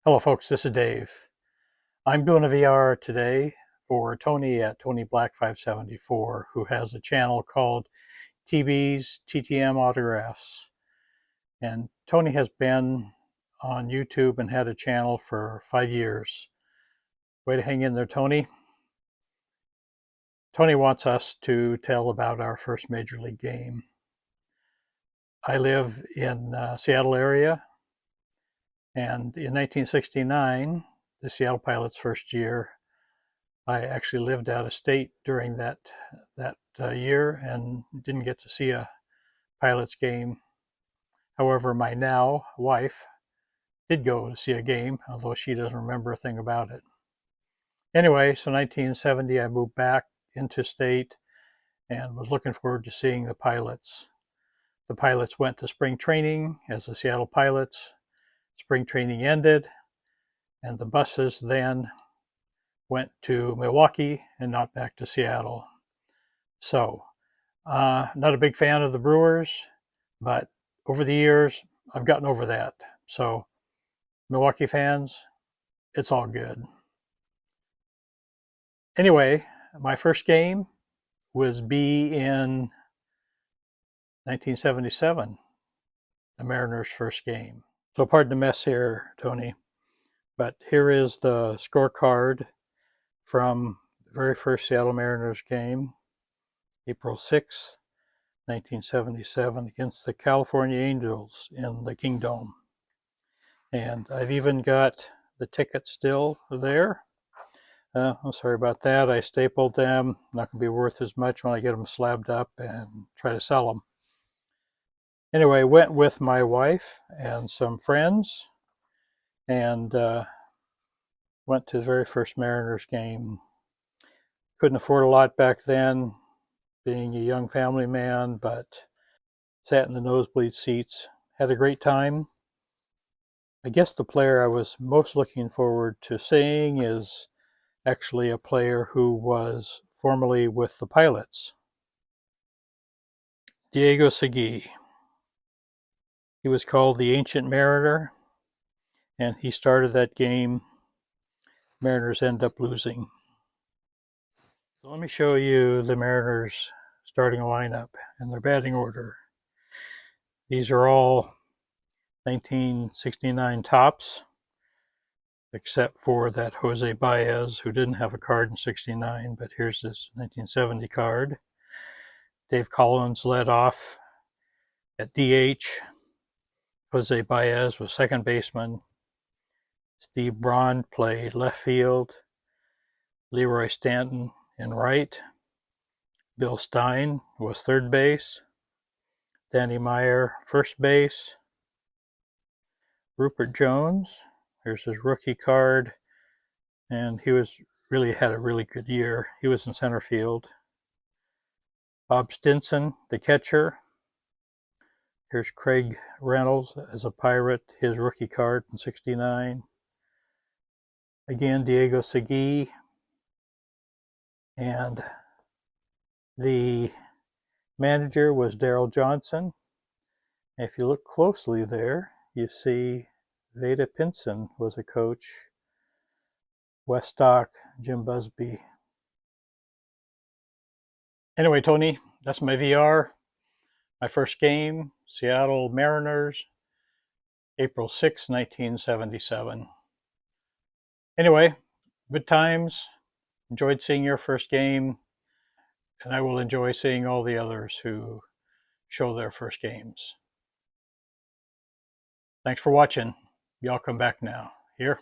Hello folks, this is Dave. I'm doing a VR today for Tony at Tony Black 574, who has a channel called TB's TTM Autographs. And Tony has been on YouTube and had a channel for 5 years. Way to hang in there, Tony. Tony wants us to tell about our first Major League game. I live in Seattle area, and in 1969, the Seattle Pilots' first year, I actually lived out of state during that year and didn't get to see a Pilots game. However, my now wife did go to see a game, although she doesn't remember a thing about it. Anyway, so 1970, I moved back into state and was looking forward to seeing the Pilots. The Pilots went to spring training as the Seattle Pilots. Spring training ended, and the buses then went to Milwaukee and not back to Seattle. So, not a big fan of the Brewers, but over the years, I've gotten over that. So, Milwaukee fans, it's all good. Anyway, my first game was in 1977, the Mariners' first game. So, pardon the mess here, Tony, but here is the scorecard from the very first Seattle Mariners game, April 6, 1977, against the California Angels in the Kingdome. And I've even got the ticket still there. I'm sorry about that. I stapled them. Not going to be worth as much when I get them slabbed up and try to sell them. Anyway, went with my wife and some friends and went to the very first Mariners game. Couldn't afford a lot back then, being a young family man, but sat in the nosebleed seats. Had a great time. I guess the player I was most looking forward to seeing is actually a player who was formerly with the Pilots, Diego Segui. He was called the Ancient Mariner, and he started that game. Mariners end up losing. So let me show you the Mariners starting lineup and their batting order. These are all 1969 tops, except for that Jose Baez, who didn't have a card in 69, but here's his 1970 card. Dave Collins led off at DH. Jose Baez was second baseman. Steve Braun played left field. Leroy Stanton in right. Bill Stein was third base. Danny Meyer first base. Rupert Jones, here's his rookie card, and he had a really good year. He was in center field. Bob Stinson, the catcher. Here's Craig Reynolds as a Pirate, his rookie card in 69. Again, Diego Segui. And the manager was Darrell Johnson. If you look closely there, you see Veda Pinson was a coach. Wes Stock, Jim Busby. Anyway, Tony, that's my VR. My first game, Seattle Mariners, April 6, 1977. Anyway, good times. Enjoyed seeing your first game, and I will enjoy seeing all the others who show their first games. Thanks for watching. Y'all come back now. Here.